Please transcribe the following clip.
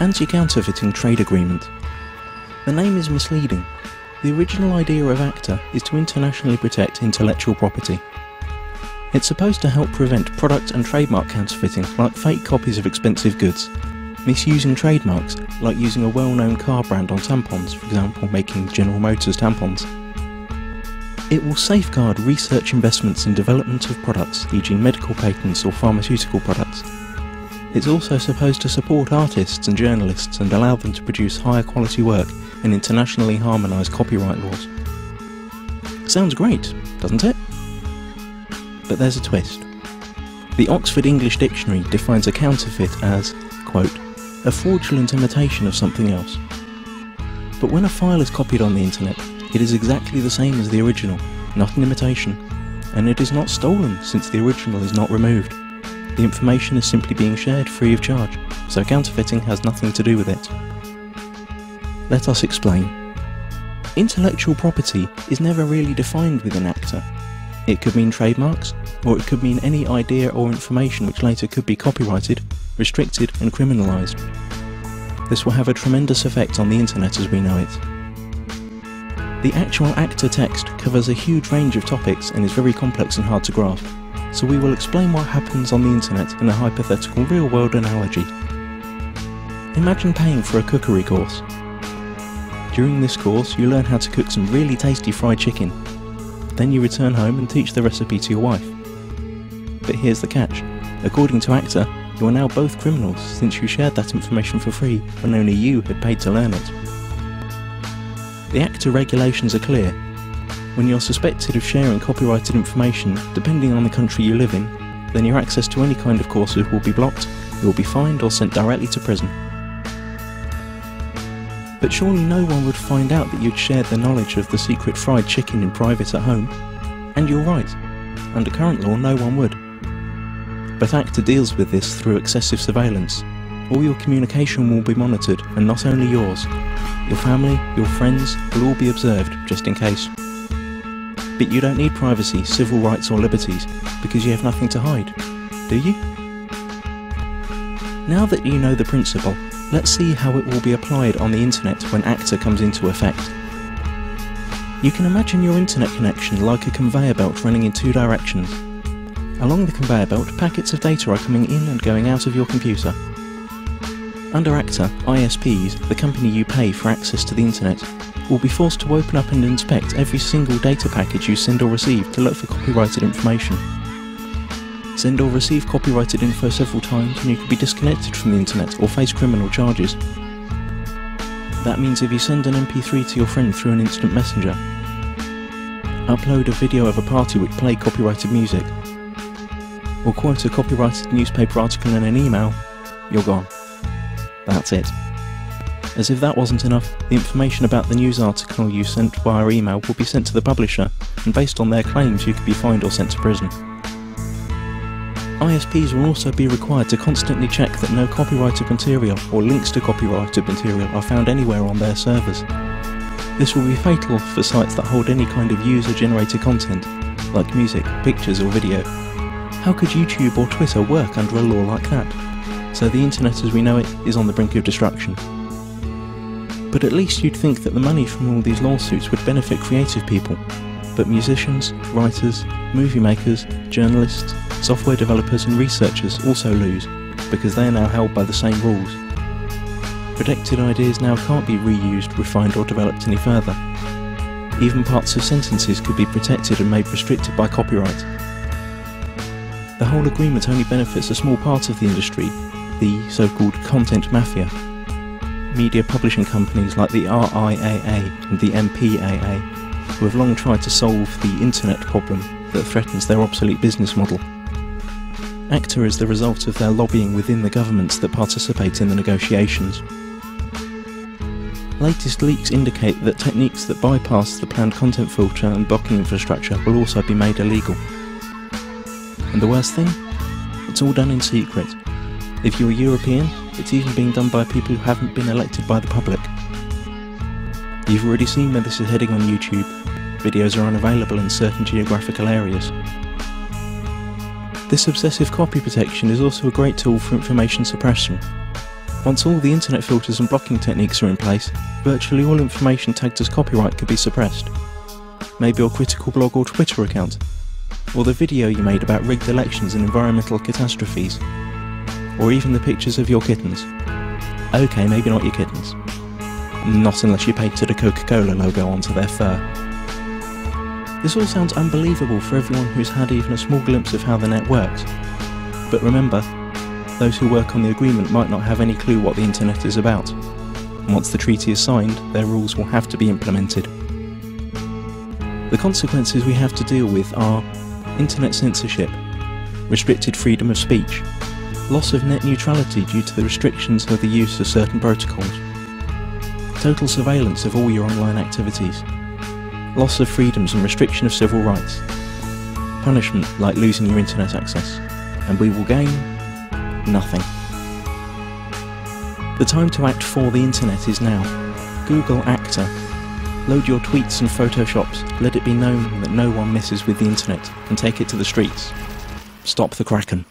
Anti-counterfeiting trade agreement. The name is misleading. The original idea of ACTA is to internationally protect intellectual property. It's supposed to help prevent product and trademark counterfeiting, like fake copies of expensive goods, misusing trademarks, like using a well-known car brand on tampons, for example making General Motors tampons. It will safeguard research investments in development of products, e.g. medical patents or pharmaceutical products. It's also supposed to support artists and journalists and allow them to produce higher quality work and internationally harmonise copyright laws. Sounds great, doesn't it? But there's a twist. The Oxford English Dictionary defines a counterfeit as, quote, a fraudulent imitation of something else. But when a file is copied on the internet, it is exactly the same as the original, not an imitation, and it is not stolen since the original is not removed. The information is simply being shared free of charge, so counterfeiting has nothing to do with it. Let us explain. Intellectual property is never really defined within ACTA. It could mean trademarks, or it could mean any idea or information which later could be copyrighted, restricted and criminalised. This will have a tremendous effect on the internet as we know it. The actual ACTA text covers a huge range of topics and is very complex and hard to grasp. So we will explain what happens on the internet in a hypothetical real-world analogy. Imagine paying for a cookery course. During this course you learn how to cook some really tasty fried chicken. Then you return home and teach the recipe to your wife. But here's the catch. According to ACTA, you are now both criminals since you shared that information for free when only you had paid to learn it. The ACTA regulations are clear. When you're suspected of sharing copyrighted information, depending on the country you live in, then your access to any kind of courses will be blocked, you will be fined or sent directly to prison. But surely no one would find out that you'd shared the knowledge of the secret fried chicken in private at home. And you're right, under current law no one would. But ACTA deals with this through excessive surveillance. All your communication will be monitored, and not only yours. Your family, your friends will all be observed, just in case. But you don't need privacy, civil rights or liberties, because you have nothing to hide, do you? Now that you know the principle, let's see how it will be applied on the internet when ACTA comes into effect. You can imagine your internet connection like a conveyor belt running in two directions. Along the conveyor belt, packets of data are coming in and going out of your computer. Under ACTA, ISPs, the company you pay for access to the internet, will be forced to open up and inspect every single data package you send or receive to look for copyrighted information. Send or receive copyrighted info several times and you could be disconnected from the internet or face criminal charges. That means if you send an MP3 to your friend through an instant messenger, upload a video of a party which played copyrighted music, or quote a copyrighted newspaper article in an email, you're gone. That's it. As if that wasn't enough, the information about the news article you sent via email will be sent to the publisher, and based on their claims you could be fined or sent to prison. ISPs will also be required to constantly check that no copyrighted material or links to copyrighted material are found anywhere on their servers. This will be fatal for sites that hold any kind of user-generated content, like music, pictures or video. How could YouTube or Twitter work under a law like that? So the internet as we know it is on the brink of destruction. But at least you'd think that the money from all these lawsuits would benefit creative people. But musicians, writers, movie makers, journalists, software developers and researchers also lose, because they are now held by the same rules. Protected ideas now can't be reused, refined or developed any further. Even parts of sentences could be protected and made restricted by copyright. The whole agreement only benefits a small part of the industry, the so-called content mafia. Media publishing companies like the RIAA and the MPAA, who have long tried to solve the internet problem that threatens their obsolete business model. ACTA is the result of their lobbying within the governments that participate in the negotiations. Latest leaks indicate that techniques that bypass the planned content filter and blocking infrastructure will also be made illegal. And the worst thing? It's all done in secret. If you're European, it's even being done by people who haven't been elected by the public. You've already seen where this is heading on YouTube. Videos are unavailable in certain geographical areas. This obsessive copy protection is also a great tool for information suppression. Once all the internet filters and blocking techniques are in place, virtually all information tagged as copyright could be suppressed. Maybe your critical blog or Twitter account, or the video you made about rigged elections and environmental catastrophes, or even the pictures of your kittens. Okay, maybe not your kittens. Not unless you painted a Coca-Cola logo onto their fur. This all sounds unbelievable for everyone who's had even a small glimpse of how the net works. But remember, those who work on the agreement might not have any clue what the internet is about. And once the treaty is signed, their rules will have to be implemented. The consequences we have to deal with are internet censorship, restricted freedom of speech, loss of net neutrality due to the restrictions of the use of certain protocols, total surveillance of all your online activities, loss of freedoms and restriction of civil rights, punishment like losing your internet access, and we will gain nothing. The time to act for the internet is now. Google ACTA. Load your tweets and photoshops, let it be known that no one messes with the internet, and take it to the streets. Stop the Kraken.